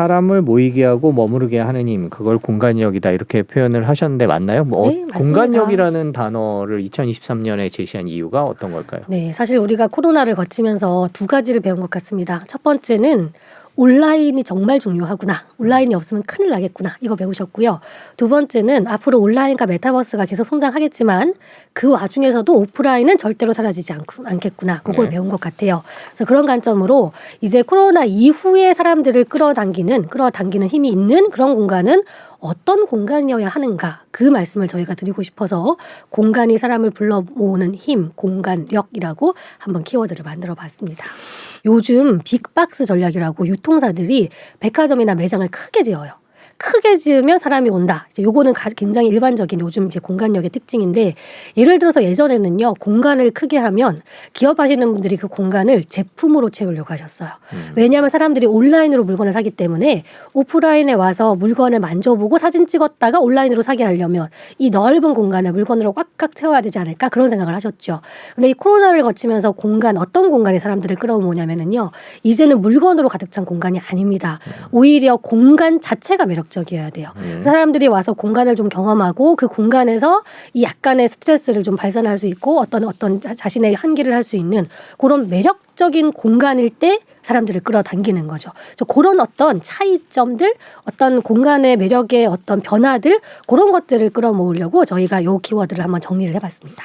사람을 모이게 하고 머무르게 하는 힘, 그걸 공간력이다 이렇게 표현을 하셨는데 맞나요? 네, 맞습니다. 공간력이라는 단어를 2023년에 제시한 이유가 어떤 걸까요? 네, 사실 우리가 코로나를 거치면서 두 가지를 배운 것 같습니다. 첫 번째는 온라인이 정말 중요하구나. 온라인이 없으면 큰일 나겠구나. 이거 배우셨고요. 두 번째는 앞으로 온라인과 메타버스가 계속 성장하겠지만 그 와중에서도 오프라인은 절대로 사라지지 않겠구나. 그걸 네. 배운 것 같아요. 그래서 그런 관점으로 이제 코로나 이후에 사람들을 끌어당기는 힘이 있는 그런 공간은 어떤 공간이어야 하는가, 그 말씀을 저희가 드리고 싶어서 공간이 사람을 불러 모으는 힘, 공간력이라고 한번 키워드를 만들어 봤습니다. 요즘 빅박스 전략이라고 유통사들이 백화점이나 매장을 크게 지어요. 크게 지으면 사람이 온다. 이제 요거는 굉장히 일반적인 요즘 이제 공간력의 특징인데, 예를 들어서 예전에는요, 공간을 크게 하면 기업하시는 분들이 그 공간을 제품으로 채우려고 하셨어요. 왜냐하면 사람들이 온라인으로 물건을 사기 때문에 오프라인에 와서 물건을 만져보고 사진 찍었다가 온라인으로 사게 하려면 이 넓은 공간을 물건으로 꽉꽉 채워야 되지 않을까, 그런 생각을 하셨죠. 근데 이 코로나를 거치면서 어떤 공간이 사람들을 끌어모으냐면요, 이제는 물건으로 가득 찬 공간이 아닙니다. 오히려 공간 자체가 적이어야 돼요. 사람들이 와서 공간을 좀 경험하고 그 공간에서 이 약간의 스트레스를 좀 발산할 수 있고 어떤 자신의 한계를 할 수 있는 그런 매력적인 공간일 때 사람들을 끌어당기는 거죠. 그런 어떤 차이점들, 어떤 공간의 매력의 어떤 변화들, 그런 것들을 끌어모으려고 저희가 요 키워드를 한번 정리를 해봤습니다.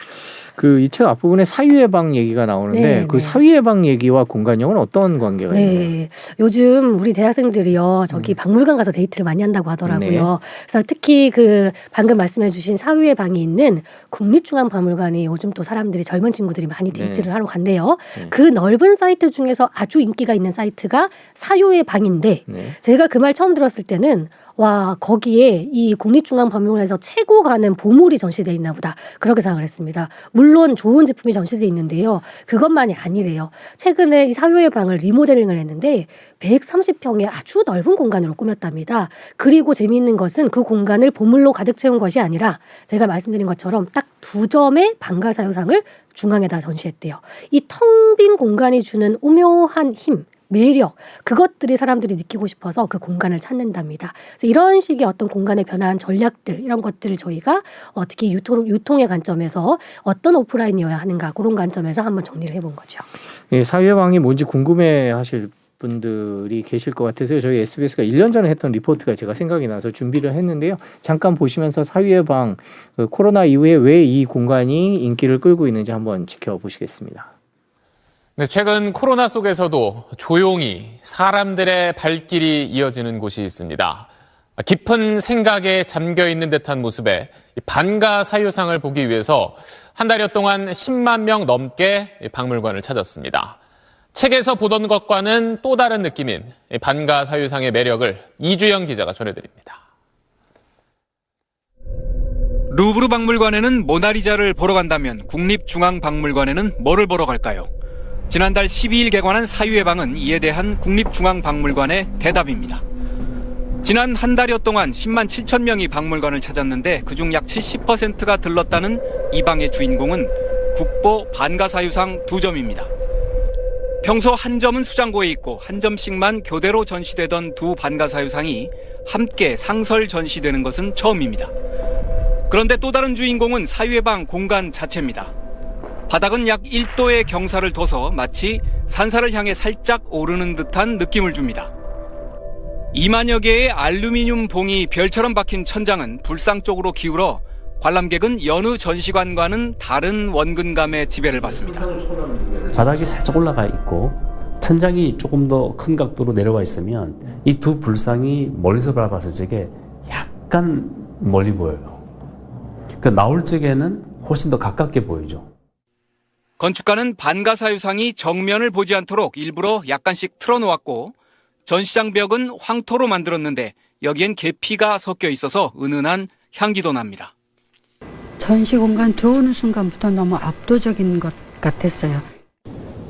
이 책 앞부분에 사유의 방 얘기가 나오는데 네, 그 네. 사유의 방 얘기와 공간력은 어떤 관계가 있나요? 네, 요즘 우리 대학생들이요, 저기 박물관 가서 데이트를 많이 한다고 하더라고요. 네. 그래서 특히 그 방금 말씀해주신 사유의 방이 있는 국립중앙박물관에 요즘 또 사람들이, 젊은 친구들이 많이 데이트를 네. 하러 간대요. 네. 그 넓은 사이트 중에서 아주 인기가 있는 사이트가 사유의 방인데, 네. 제가 그 말 처음 들었을 때는 와, 거기에 이 국립중앙박물관에서 최고 가는 보물이 전시되어 있나 보다, 그렇게 생각을 했습니다. 물론 좋은 제품이 전시되어 있는데요, 그것만이 아니래요. 최근에 이 사유의 방을 리모델링을 했는데 130평의 아주 넓은 공간으로 꾸몄답니다. 그리고 재미있는 것은 그 공간을 보물로 가득 채운 것이 아니라 제가 말씀드린 것처럼 딱 2점의 방가사유상을 중앙에다 전시했대요. 이 텅 빈 공간이 주는 오묘한 힘, 매력, 그것들이 사람들이 느끼고 싶어서 그 공간을 찾는답니다. 그래서 이런 식의 어떤 공간에 변화한 전략들, 이런 것들을 저희가 특히 유통의 관점에서 어떤 오프라인이어야 하는가, 그런 관점에서 한번 정리를 해본 거죠. 예, 사유의 방이 뭔지 궁금해하실 분들이 계실 것 같아서 저희 SBS가 1년 전에 했던 리포트가 제가 생각이 나서 준비를 했는데요. 잠깐 보시면서 사유의 방, 코로나 이후에 왜 이 공간이 인기를 끌고 있는지 한번 지켜보시겠습니다. 네, 최근 코로나 속에서도 조용히 사람들의 발길이 이어지는 곳이 있습니다. 깊은 생각에 잠겨 있는 듯한 모습에 반가사유상을 보기 위해서 한 달여 동안 10만 명 넘게 박물관을 찾았습니다. 책에서 보던 것과는 또 다른 느낌인 반가사유상의 매력을 이주영 기자가 전해드립니다. 루브르 박물관에는 모나리자를 보러 간다면 국립중앙박물관에는 뭐를 보러 갈까요? 지난달 12일 개관한 사유의 방은 이에 대한 국립중앙박물관의 대답입니다. 지난 한 달여 동안 10만 7천 명이 박물관을 찾았는데 그중 약 70%가 들렀다는 이 방의 주인공은 국보 반가사유상 2점입니다. 평소 한 점은 수장고에 있고 한 점씩만 교대로 전시되던 두 반가사유상이 함께 상설 전시되는 것은 처음입니다. 그런데 또 다른 주인공은 사유의 방 공간 자체입니다. 바닥은 약 1도의 경사를 둬서 마치 산사를 향해 살짝 오르는 듯한 느낌을 줍니다. 2만여 개의 알루미늄 봉이 별처럼 박힌 천장은 불상 쪽으로 기울어 관람객은 여느 전시관과는 다른 원근감의 지배를 받습니다. 바닥이 살짝 올라가 있고 천장이 조금 더 큰 각도로 내려와 있으면 이 두 불상이 멀리서 바라봤을 적에 약간 멀리 보여요. 그러니까 나올 적에는 훨씬 더 가깝게 보이죠. 건축가는 반가사유상이 정면을 보지 않도록 일부러 약간씩 틀어놓았고 전시장 벽은 황토로 만들었는데 여기엔 계피가 섞여 있어서 은은한 향기도 납니다. 전시 공간 들어오는 순간부터 너무 압도적인 것 같았어요.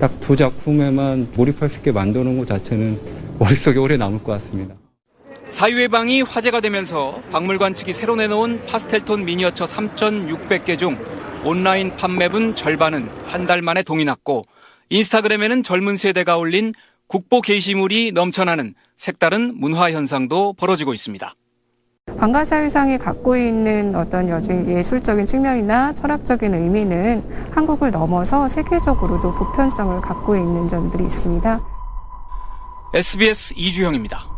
딱 두 작품에만 몰입할 수 있게 만드는 것 자체는 머릿속에 오래 남을 것 같습니다. 사유의 방이 화제가 되면서 박물관 측이 새로 내놓은 파스텔톤 미니어처 3,600개 중 온라인 판매분 절반은 한 달 만에 동이 났고 인스타그램에는 젊은 세대가 올린 국보 게시물이 넘쳐나는 색다른 문화 현상도 벌어지고 있습니다. 방가사회상이 갖고 있는 어떤 예술적인 측면이나 철학적인 의미는 한국을 넘어서 세계적으로도 보편성을 갖고 있는 점들이 있습니다. SBS 이주형입니다.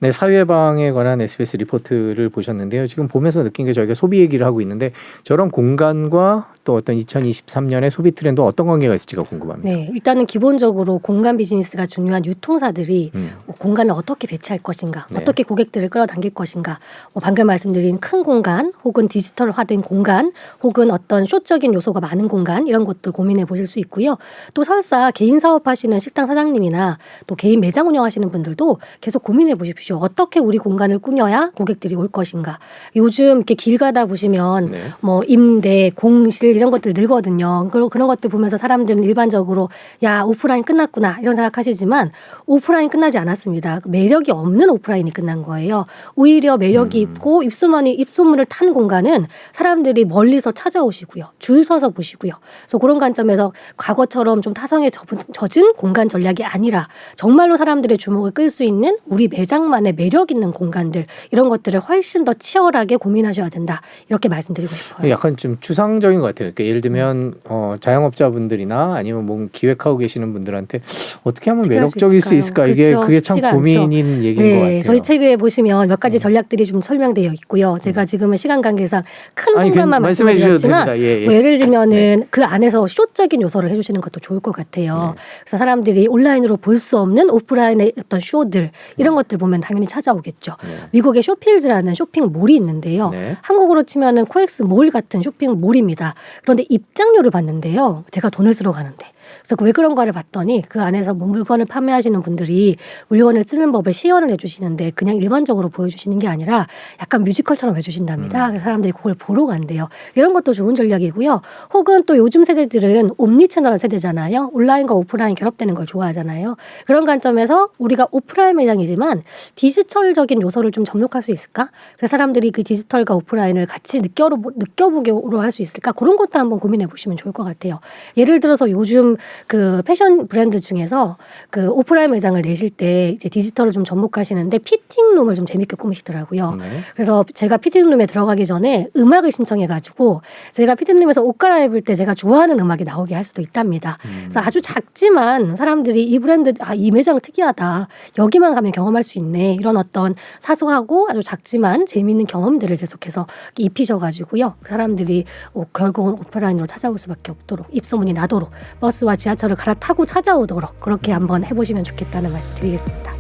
네, 사유예방에 관한 SBS 리포트를 보셨는데요. 지금 보면서 느낀 게 저희가 소비 얘기를 하고 있는데 저런 공간과 또 어떤 2023년의 소비 트렌드 어떤 관계가 있을지가 궁금합니다. 네, 일단은 기본적으로 공간 비즈니스가 중요한 유통사들이 공간을 어떻게 배치할 것인가, 네. 어떻게 고객들을 끌어당길 것인가, 방금 말씀드린 큰 공간, 혹은 디지털화된 공간, 혹은 어떤 쇼적인 요소가 많은 공간 이런 것들 고민해 보실 수 있고요. 또 설사 개인 사업하시는 식당 사장님이나 또 개인 매장 운영하시는 분들도 계속 고민해 보십시오. 어떻게 우리 공간을 꾸며야 고객들이 올 것인가. 요즘 이렇게 길 가다 보시면 네. 뭐 임대, 공실 이런 것들 늘거든요. 그런 것들 보면서 사람들은 일반적으로 야 오프라인 끝났구나 이런 생각하시지만 오프라인 끝나지 않았습니다. 매력이 없는 오프라인이 끝난 거예요. 오히려 매력이 있고 입소문을 탄 공간은 사람들이 멀리서 찾아오시고요. 줄 서서 보시고요. 그래서 그런 관점에서 과거처럼 좀 타성에 젖은 공간 전략이 아니라 정말로 사람들의 주목을 끌 수 있는 우리 매장만의 매력 있는 공간들 이런 것들을 훨씬 더 치열하게 고민하셔야 된다. 이렇게 말씀드리고 싶어요. 약간 좀 추상적인 것 같아요. 그러니까 예를 들면 자영업자분들이나 아니면 뭐 기획하고 계시는 분들한테 어떻게 하면 어떻게 할수 매력적일 수 있을까? 그렇죠. 그게 참 쉽지가 고민인 얘기인 것 같아요. 저희 책에 보시면 몇 가지 전략들이 좀 설명되어 있고요. 제가 지금은 시간 관계상 큰 아니, 공간만 말씀해 주셔도 말씀드렸지만 됩니다. 예, 예. 뭐 예를 들면은 그 안에서 쇼적인 요소를 해주시는 것도 좋을 것 같아요. 그래서 사람들이 온라인으로 볼 수 없는 오프라인의 어떤 쇼들 이런 것들 보면 당연히 찾아오겠죠. 미국의 쇼필즈라는 쇼핑몰이 있는데요. 네. 한국으로 치면은 코엑스 몰 같은 쇼핑몰입니다. 그런데 입장료를 받는데요. 제가 돈을 쓰러 가는데. 그래서 왜 그런가를 봤더니 그 안에서 뭐 물건을 판매하시는 분들이 물건을 쓰는 법을 시연을 해주시는데 그냥 일반적으로 보여주시는 게 아니라 약간 뮤지컬처럼 해주신답니다. 그래서 사람들이 그걸 보러 간대요. 이런 것도 좋은 전략이고요. 혹은 또 요즘 세대들은 옴니채널 세대잖아요. 온라인과 오프라인 결합되는 걸 좋아하잖아요. 그런 관점에서 우리가 오프라인 매장이지만 디지털적인 요소를 좀 접목할 수 있을까? 그래서 사람들이 그 디지털과 오프라인을 같이 느껴보기로 할 수 있을까? 그런 것도 한번 고민해 보시면 좋을 것 같아요. 예를 들어서 요즘 그 패션 브랜드 중에서 그 오프라인 매장을 내실 때 이제 디지털을 좀 접목하시는데 피팅룸을 좀 재밌게 꾸미시더라고요. 네. 그래서 제가 피팅룸에 들어가기 전에 음악을 신청해가지고 제가 피팅룸에서 옷 갈아입을 때 제가 좋아하는 음악이 나오게 할 수도 있답니다. 그래서 아주 작지만 사람들이 이 브랜드, 이 매장 특이하다. 여기만 가면 경험할 수 있네. 이런 어떤 사소하고 아주 작지만 재미있는 경험들을 계속해서 입히셔가지고요. 사람들이 결국은 오프라인으로 찾아올 수밖에 없도록 입소문이 나도록 버스와 지하철을 갈아타고 찾아오도록 그렇게 한번 해보시면 좋겠다는 말씀 드리겠습니다.